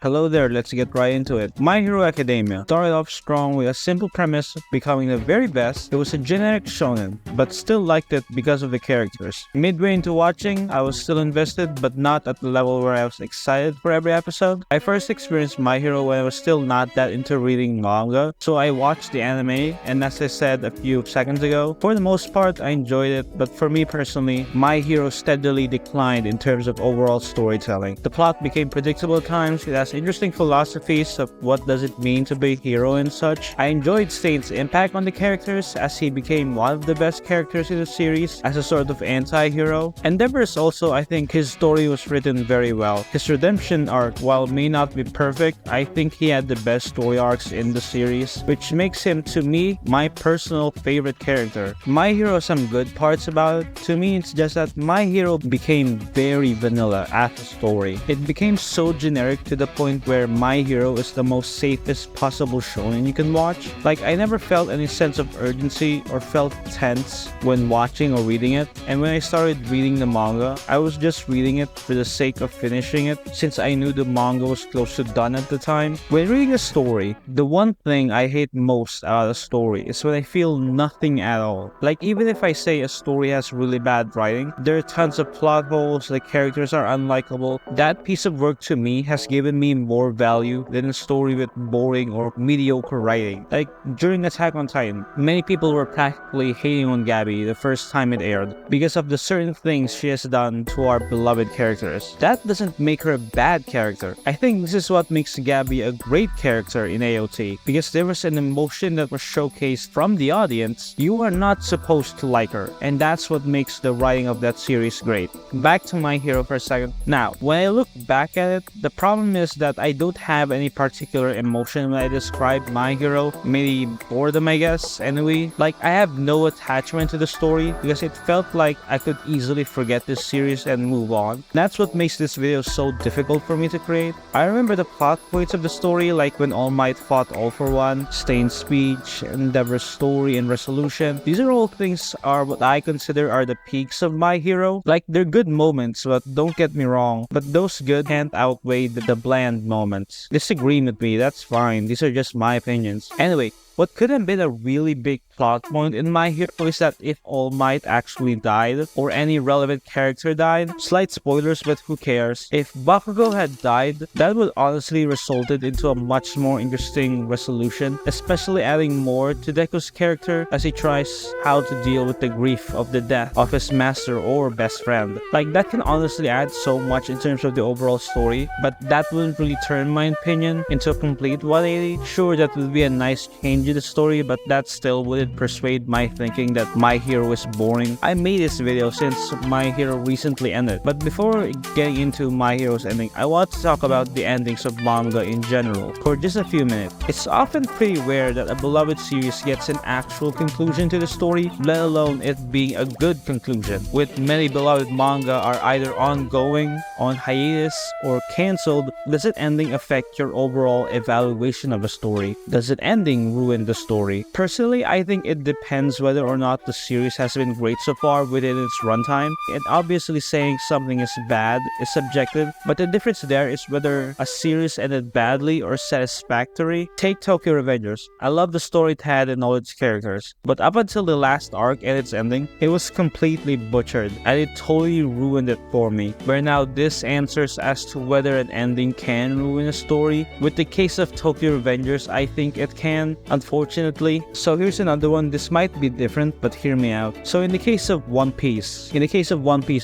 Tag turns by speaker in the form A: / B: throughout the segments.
A: Hello there, let's get right into it. My Hero Academia started off strong with a simple premise of becoming the very best. It was a generic shonen, but still liked it because of the characters. Midway into watching, I was still invested, but not at the level where I was excited for every episode. I first experienced My Hero when I was still not that into reading manga, so I watched the anime, and as I said a few seconds ago, for the most part I enjoyed it, but for me personally, My Hero steadily declined in terms of overall storytelling. The plot became predictable at times. It has interesting philosophies of what does it mean to be a hero and such. I enjoyed Stain's impact on the characters as he became one of the best characters in the series as a sort of anti-hero. Endeavor's also, I think his story was written very well. His redemption arc, while may not be perfect, I think he had the best story arcs in the series, which makes him, to me, my personal favorite character. My Hero has some good parts about it. To me, it's just that My Hero became very vanilla as a story. It became so generic to the point where My Hero is the most safest possible shonen you can watch. Like, I never felt any sense of urgency or felt tense when watching or reading it, and when I started reading the manga, I was just reading it for the sake of finishing it since I knew the manga was close to done at the time. When reading a story, the one thing I hate most about a story is when I feel nothing at all. Like, even if I say a story has really bad writing, there are tons of plot holes, the characters are unlikable, that piece of work to me has given me more value than a story with boring or mediocre writing. Like, during Attack on Titan, many people were practically hating on Gabby the first time it aired because of the certain things she has done to our beloved characters. That doesn't make her a bad character. I think this is what makes Gabby a great character in AOT, because there was an emotion that was showcased from the audience. You are not supposed to like her, and that's what makes the writing of that series great. Back to My Hero for a second. Now, when I look back at it, the problem is that I don't have any particular emotion when I describe My Hero. Maybe boredom, I guess, anyway. Like, I have no attachment to the story because it felt like I could easily forget this series and move on. That's what makes this video so difficult for me to create. I remember the plot points of the story, like when All Might fought All for One, Stain's speech, Endeavor's story and resolution. These are all things are what I consider are the peaks of My Hero. Like, they're good moments, but don't get me wrong, but those good can't outweigh the bland moments. Disagree with me, that's fine. These are just my opinions. Anyway, what could have been a really big plot point in My Hero is that if All Might actually died, or any relevant character died, slight spoilers but who cares, if Bakugo had died, that would honestly resulted into a much more interesting resolution, especially adding more to Deku's character as he tries how to deal with the grief of the death of his master or best friend. Like, that can honestly add so much in terms of the overall story, but that wouldn't really turn my opinion into a complete 180. Sure, that would be a nice change in the story, but that still wouldn't persuade my thinking that My Hero is boring. I made this video since My Hero recently ended, but before getting into My Hero's ending, I want to talk about the endings of manga in general for just a few minutes. It's often pretty rare that a beloved series gets an actual conclusion to the story, let alone it being a good conclusion, with many beloved manga are either ongoing, on hiatus, or cancelled. Does an ending affect your overall evaluation of a story? Does an ending ruin the story? Personally, I think it depends whether or not the series has been great so far within its runtime, and obviously saying something is bad is subjective, but the difference there is whether a series ended badly or satisfactory. Take Tokyo Revengers. I love the story it had and all its characters, but up until the last arc and its ending, it was completely butchered, and it totally ruined it for me. Where now this answers as to whether an ending can ruin a story. With the case of Tokyo Revengers, I think it can, unfortunately. So here's another one. This might be different, but hear me out. So in the case of One Piece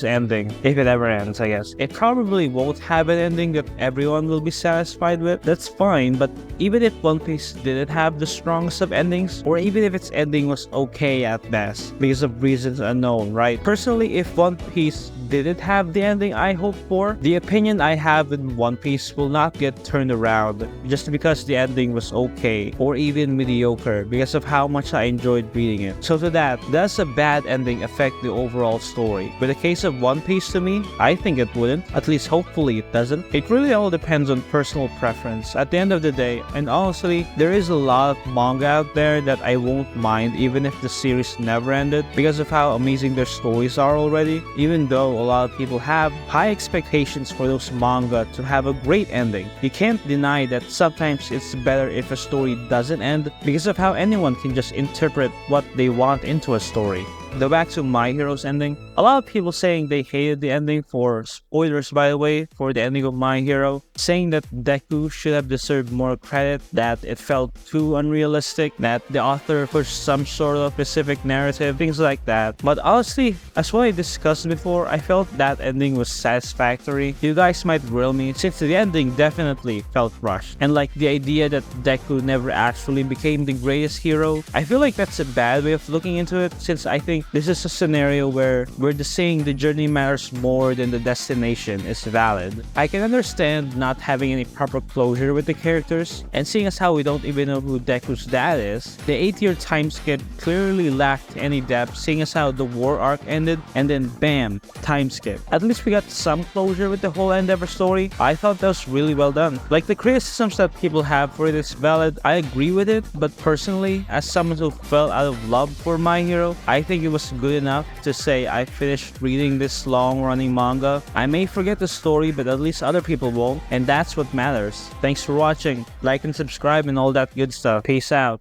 A: ending, if it ever ends, I guess, it probably won't have an ending that everyone will be satisfied with. That's fine, but even if One Piece didn't have the strongest of endings, or even if its ending was okay at best, because of reasons unknown, right? Personally, if One Piece didn't have the ending I hoped for, the opinion I have in One Piece will not get turned around just because the ending was okay or even mediocre because of how much I enjoyed reading it. So to that, does a bad ending affect the overall story? With the case of One Piece to me, I think it wouldn't. At least hopefully it doesn't. It really all depends on personal preference at the end of the day, and honestly, there is a lot of manga out there that I won't mind even if the series never ended because of how amazing their stories are already, even though a lot of people have high expectations for those manga to have a great ending. You can't deny that sometimes it's better if a story doesn't end because of how anyone can just interpret what they want into a story. Though back to My Hero's ending, a lot of people saying they hated the ending, for spoilers by the way, for the ending of My Hero, saying that Deku should have deserved more credit, that it felt too unrealistic, that the author pushed some sort of specific narrative, things like that. But honestly, as what I discussed before, I felt that ending was satisfactory. You guys might grill me since the ending definitely felt rushed. And like the idea that Deku never actually became the greatest hero, I feel like that's a bad way of looking into it, since I think this is a scenario where the saying the journey matters more than the destination is valid. I can understand not having any proper closure with the characters, and seeing as how we don't even know who Deku's dad is, the 8-year time skip clearly lacked any depth, seeing as how the war arc ended and then bam, time skip. At least we got some closure with the whole Endeavor story. I thought that was really well done. Like the criticisms that people have for it is valid, I agree with it, but personally, as someone who fell out of love for My Hero, I think it was good enough to say I finished reading this long-running manga. I may forget the story, but at least other people won't, and that's what matters. Thanks for watching. Like and subscribe and all that good stuff. Peace out.